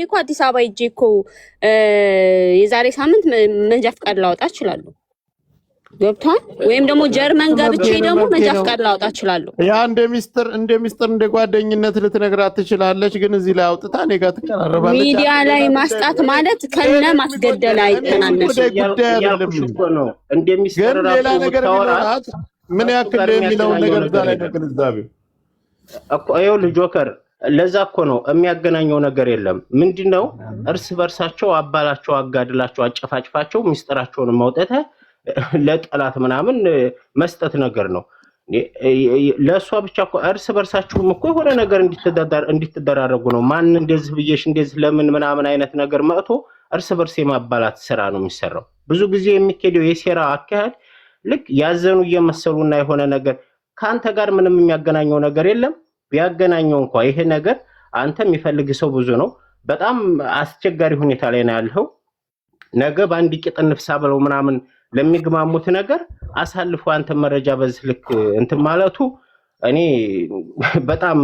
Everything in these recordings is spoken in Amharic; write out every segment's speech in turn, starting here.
እኮ አዲስ አበባ ሂጄ እኮ የዛሬ ሳምንት መንጃ ፈቃድ ላወጣ እችላለሁ። ገብቷል? ወይም ደግሞ ጀርመን ገብቼ ደግሞ መንጃ ፈቃድ ላወጣ እችላለሁ። ያ እንደ ሚስጥር እንደ ጓደኝነት ልትነግራት ትችላለች፣ ግን እዚህ ላይ አውጥታ እኔ ጋር ትቀራረባለች። ሚዲያ ላይ ማስጣት ማለት ከነ ማስገደል አይተናነስም። ግን ሌላ ነገር ቢኖራት ምን ያክል የሚለውን ነገር እዛ ላይ ነው ግንዛቤው እኮ። ይኸውልህ ጆከር፣ ለዛ እኮ ነው የሚያገናኘው ነገር የለም። ምንድነው እርስ በርሳቸው አባላቸው፣ አጋድላቸው፣ አጨፋጭፋቸው ሚስጥራቸውን ማውጣት ለጠላት ምናምን መስጠት ነገር ነው። ለሷ ብቻ እኮ እርስ በርሳችሁም እኮ የሆነ ነገር እንድትደራረጉ ነው። ማን እንደዚህ ብዬሽ እንደዚህ ለምን ምናምን አይነት ነገር መጥቶ እርስ በርስ የማባላት ስራ ነው የሚሰራው። ብዙ ጊዜ የሚኬደው የሴራ አካሄድ ልክ ያዘኑ እየመሰሉና የሆነ ነገር ካንተ ጋር ምንም የሚያገናኘው ነገር የለም። ቢያገናኘው እንኳን ይሄ ነገር አንተ የሚፈልግ ሰው ብዙ ነው። በጣም አስቸጋሪ ሁኔታ ላይ ነው ያለው። ነገ በአንድ ቂጥ ንፍሳ ብለው ምናምን ለሚግማሙት ነገር አሳልፎ አንተ መረጃ በዚህ ልክ እንትን ማለቱ እኔ በጣም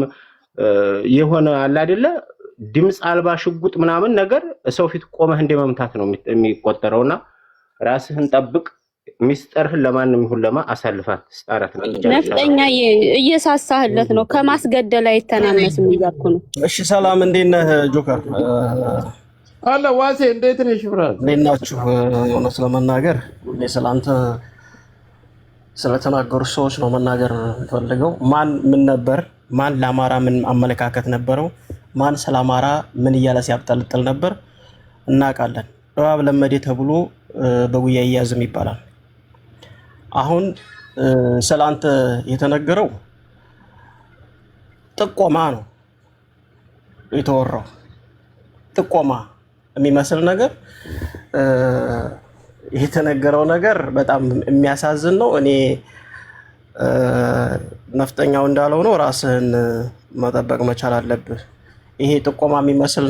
የሆነ አለ አይደለ ድምጽ አልባ ሽጉጥ ምናምን ነገር ሰው ፊት ቆመህ እንደመምታት ነው የሚቆጠረውና ራስህን ጠብቅ። ሚስጥርህን ለማንም ይሁን ለማ አሳልፋት ስጣራት ነው። ነፍጠኛ እየሳሳህለት ነው። ከማስገደል አይተናነስም እያልኩ ነው። እሺ ሰላም፣ እንዴት ነህ ጆከር? አለ ዋሴ፣ እንዴት ነሽ ብራዝ? እንዴት ናችሁ? እውነት ለመናገር እኔ ስላንተ ስለተናገሩ ሰዎች ነው መናገር ፈልገው። ማን ምን ነበር? ማን ለአማራ ምን አመለካከት ነበረው? ማን ስለ አማራ ምን እያለ ሲያብጠልጥል ነበር እናውቃለን። እባብ ለመዴ ተብሎ በጉያ ይያዝም ይባላል። አሁን ስላንተ የተነገረው ጥቆማ ነው የተወራው። ጥቆማ የሚመስል ነገር የተነገረው ነገር በጣም የሚያሳዝን ነው። እኔ ነፍጠኛው እንዳለው ነው፣ ራስህን መጠበቅ መቻል አለብህ። ይሄ ጥቆማ የሚመስል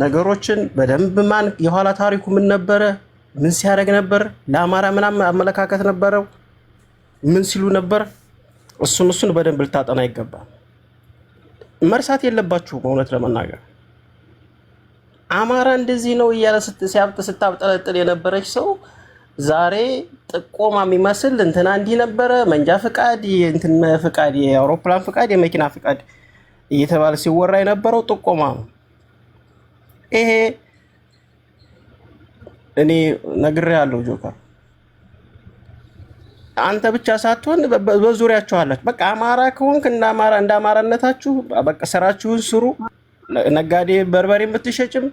ነገሮችን በደንብ ማን የኋላ ታሪኩ ምን ነበረ፣ ምን ሲያደርግ ነበር፣ ለአማራ ምናምን አመለካከት ነበረው፣ ምን ሲሉ ነበር፣ እሱን በደንብ ልታጠና ይገባል። መርሳት የለባችሁም። እውነት ለመናገር አማራ እንደዚህ ነው እያለ ስታብጠለጥል የነበረች ሰው ዛሬ ጥቆማ የሚመስል እንትና እንዲህ ነበረ፣ መንጃ ፍቃድ፣ እንትን ፍቃድ፣ የአውሮፕላን ፍቃድ፣ የመኪና ፍቃድ እየተባለ ሲወራ የነበረው ጥቆማ ነው። ይሄ እኔ ነግሬሃለሁ ጆከር፣ አንተ ብቻ ሳትሆን በዙሪያችሁ አላችሁ። በቃ አማራ ከሆንክ እንደ አማራነታችሁ በቃ ስራችሁን ስሩ። ነጋዴ በርበሬ የምትሸጭም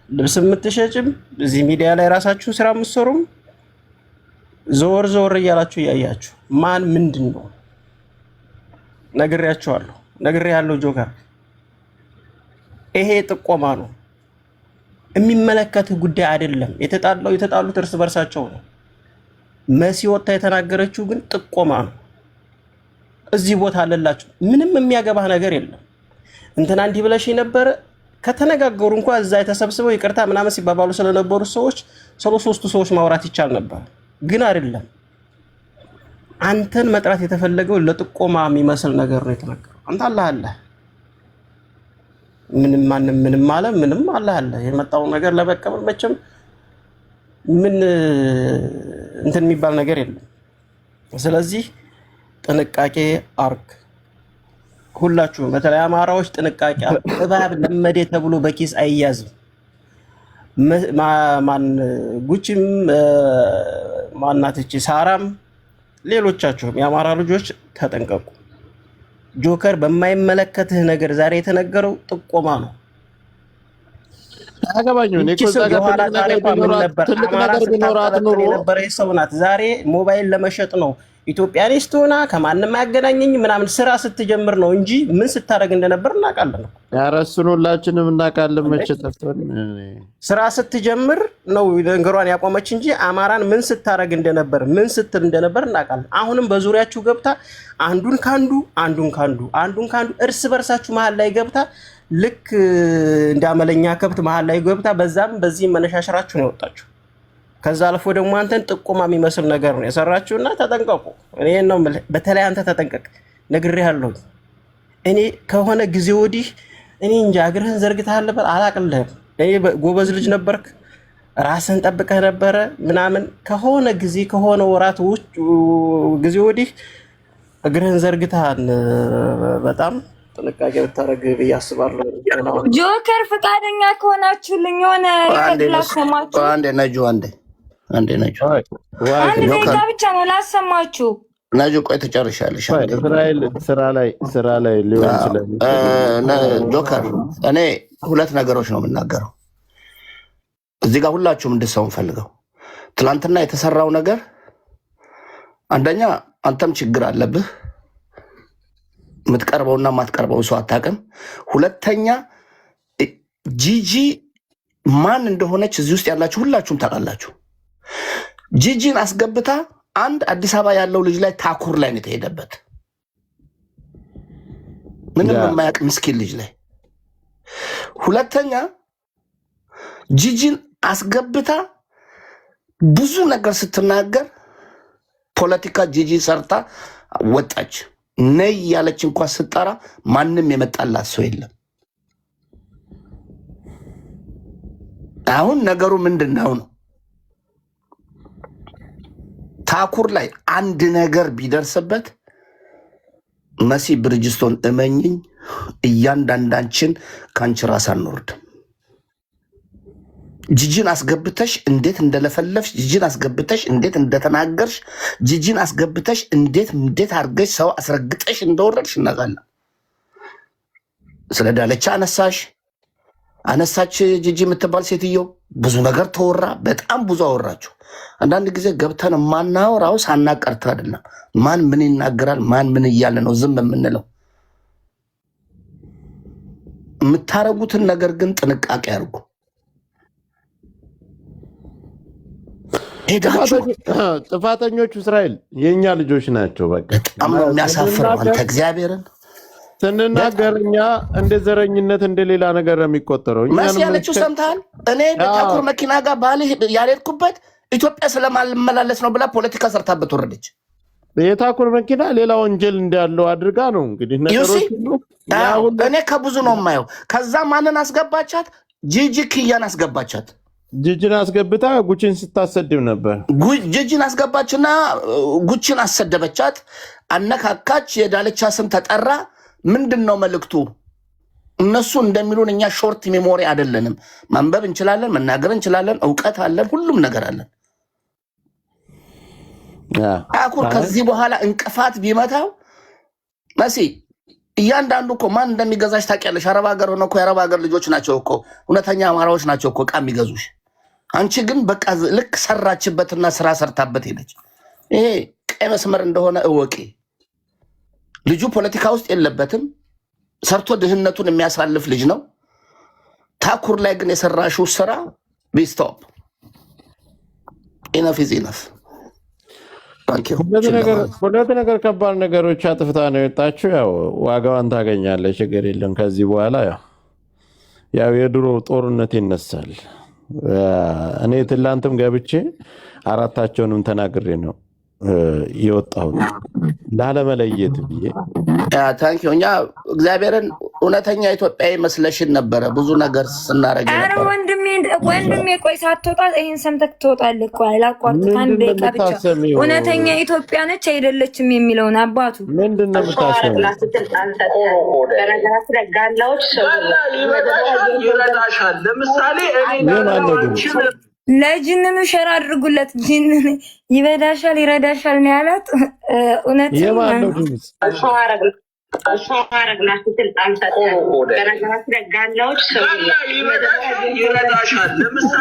ልብስ የምትሸጭም እዚህ ሚዲያ ላይ ራሳችሁን ስራ የምትሰሩም ዞር እያላችሁ እያያችሁ ማን ምንድን ነው ነግሬያለሁ ጆከር። ይሄ ጥቆማ ነው፣ የሚመለከትህ ጉዳይ አይደለም። የተጣሉት እርስ በርሳቸው ነው። መሲ ወጣ የተናገረችው ግን ጥቆማ ነው። እዚህ ቦታ አለላችሁ፣ ምንም የሚያገባህ ነገር የለም። እንትና እንዲህ ብለሽ ነበር ከተነጋገሩ እንኳን እዛ የተሰብስበው ይቅርታ ምናምን ሲባባሉ ስለነበሩ ሰዎች ሶስቱ ሰዎች ማውራት ይቻል ነበር፣ ግን አይደለም። አንተን መጥራት የተፈለገው ለጥቆማ የሚመስል ነገር ነው የተናገረው። አንተ አለ ምንም አለ ምንም አለ የመጣው ነገር ለመቀበል መቼም ምን እንትን የሚባል ነገር የለም። ስለዚህ ጥንቃቄ አርግ። ሁላችሁም በተለይ አማራዎች ጥንቃቄ። እባብ ለመዴ ተብሎ በኪስ አይያዝም። ማን ጉቺም ማናትቺ ሳራም ሌሎቻችሁም የአማራ ልጆች ተጠንቀቁ። ጆከር በማይመለከትህ ነገር ዛሬ የተነገረው ጥቆማ ነው። አገባኝው እኔ ኮዛ ጋር ትልቅ ነገር ቢኖራት ኑሮ የነበረች ሰው ናት። ዛሬ ሞባይል ለመሸጥ ነው ኢትዮጵያኒስት ሆና ከማንም ያገናኘኝ ምናምን ስራ ስትጀምር ነው እንጂ ምን ስታደርግ እንደነበር እናውቃለን። ኧረ እሱን ሁላችንም እናውቃለን። መቼ ጠፍቶን ስራ ስትጀምር ነው ነገሯን ያቆመች እንጂ አማራን ምን ስታደርግ እንደነበር ምን ስትል እንደነበር እናውቃለን። አሁንም በዙሪያችሁ ገብታ አንዱን ካንዱ እርስ በርሳችሁ መሀል ላይ ገብታ ልክ እንዳመለኛ ከብት መሀል ላይ ገብታ በዛም በዚህም መነሻሸራችሁ ነው የወጣችሁ። ከዛ አልፎ ደግሞ አንተን ጥቆማ የሚመስል ነገር ነው የሰራችሁና ተጠንቀቁ። እኔ ነው በተለይ አንተ ተጠንቀቅ፣ ነግሬሃለሁ። እኔ ከሆነ ጊዜ ወዲህ እኔ እንጃ እግርህን ዘርግተሃል ነበር አላቅልህም። እኔ ጎበዝ ልጅ ነበርክ፣ ራስህን ጠብቀህ ነበረ ምናምን። ከሆነ ጊዜ ከሆነ ወራት ጊዜ ወዲህ እግርህን ዘርግተሃል። በጣም ጥንቃቄ ብታደርግ ብዬ አስባለሁ። ጆከር ፈቃደኛ ከሆናችሁልኝ የሆነ ላሰማችሁ። አንዴ ነጁ አንድ ደቂቃ ብቻ ነው ላሰማችሁ። ነጁ ቆይ ትጨርሻለሽ። እስራኤል ስራ ላይ ሊሆን ይችላል። ጆከር እኔ ሁለት ነገሮች ነው የምናገረው እዚህ ጋር ሁላችሁም እንድትሰሙ ፈልገው። ትናንትና የተሰራው ነገር አንደኛ አንተም ችግር አለብህ፣ የምትቀርበውና የማትቀርበው ሰው አታውቅም። ሁለተኛ ጂጂ ማን እንደሆነች እዚህ ውስጥ ያላችሁ ሁላችሁም ታውቃላችሁ። ጂጂን አስገብታ አንድ አዲስ አበባ ያለው ልጅ ላይ ታኩር ላይ ነው የተሄደበት፣ ምንም የማያውቅ ምስኪን ልጅ ላይ። ሁለተኛ ጂጂን አስገብታ ብዙ ነገር ስትናገር ፖለቲካ ጂጂ ሰርታ ወጣች። ነይ ያለች እንኳን ስትጠራ ማንም የመጣላት ሰው የለም። አሁን ነገሩ ምንድነው ነው? ታኩር ላይ አንድ ነገር ቢደርስበት መሲ ብርጅስቶን እመኝኝ እያንዳንዳችን ካንቺ ራስ አንወርድም። ጂጂን አስገብተሽ እንዴት እንደለፈለፍሽ፣ ጂጂን አስገብተሽ እንዴት እንደተናገርሽ፣ ጂጂን አስገብተሽ እንዴት አድርገሽ ሰው አስረግጠሽ እንደወረድሽ እናውቃለን። ስለ ዳለቻ አነሳች ጂጂ የምትባል ሴትዮ ብዙ ነገር ተወራ፣ በጣም ብዙ አወራችሁ። አንዳንድ ጊዜ ገብተን ማናወራው ሳናቀርት አይደለም። ማን ምን ይናገራል፣ ማን ምን እያለ ነው ዝም የምንለው። የምታረጉትን ነገር ግን ጥንቃቄ አድርጉ። ጥፋተኞቹ እስራኤል የእኛ ልጆች ናቸው። በቃ በጣም ነው የሚያሳፍረው። አንተ እግዚአብሔርን ስንናገር እኛ እንደ ዘረኝነት እንደ ሌላ ነገር ነው የሚቆጠረው። መሲ ያለችው ሰምተሃል? እኔ በታኩር መኪና ጋር ባል ያልሄድኩበት ኢትዮጵያ ስለማልመላለስ ነው ብላ ፖለቲካ ሰርታበት ወረደች። የታኩር መኪና ሌላ ወንጀል እንዳለው አድርጋ ነው እንግዲህ ነገሮች ሁሉ። እኔ ከብዙ ነው የማየው። ከዛ ማንን አስገባቻት? ጂጂ ኪያን አስገባቻት። ጂጂን አስገብታ ጉቺን ስታሰድብ ነበር። ጂጂን አስገባችና ጉቺን አሰደበቻት፣ አነካካች። የዳለቻ ስም ተጠራ። ምንድን ነው መልእክቱ? እነሱ እንደሚሉን እኛ ሾርት ሜሞሪ አይደለንም። ማንበብ እንችላለን፣ መናገር እንችላለን፣ እውቀት አለን፣ ሁሉም ነገር አለን። ታኩር ከዚህ በኋላ እንቅፋት ቢመታው መሲ እያንዳንዱ እኮ ማን እንደሚገዛሽ ታውቂያለሽ። አረብ ሀገር ሆነ እኮ የአረብ ሀገር ልጆች ናቸው እኮ እውነተኛ አማራዎች ናቸው እኮ ዕቃ የሚገዙሽ። አንቺ ግን በቃ ልክ ሰራችበትና ስራ ሰርታበት ሄደች። ይሄ ቀይ መስመር እንደሆነ እወቂ። ልጁ ፖለቲካ ውስጥ የለበትም፣ ሰርቶ ድህነቱን የሚያሳልፍ ልጅ ነው። ታኩር ላይ ግን የሰራሽው ስራ ቢስቶፕ ኢነፍ ኢዝ ኢነፍ። ሁለት ነገር ከባድ ነገሮች አጥፍታ ነው የወጣችው። ያው ዋጋዋን ታገኛለች፣ ችግር የለም። ከዚህ በኋላ ያው የድሮ ጦርነት ይነሳል። እኔ ትላንትም ገብቼ አራታቸውንም ተናግሬ ነው የወጣሁት ላለመለየት ብዬ። ታንኪ እኛ እግዚአብሔርን እውነተኛ ኢትዮጵያዊ መስለሽን ነበረ ብዙ ነገር ስናረግ ነበር። ኧረ ወንድሜ ቆይ ሳትወጣ ይሄን ሰምተህ ትወጣለህ እኮ አላቋርጥም። አንድ ደቂቃ ብቻ እውነተኛ ኢትዮጵያ ነች አይደለችም የሚለውን አባቱ ምንድን ነው የምታሰሚው? ለምሳሌ ለጅንኑ ሸር አድርጉለት። ጅንን ይበዳሻል ይረዳሻል ነው ያላት። እውነት ነው።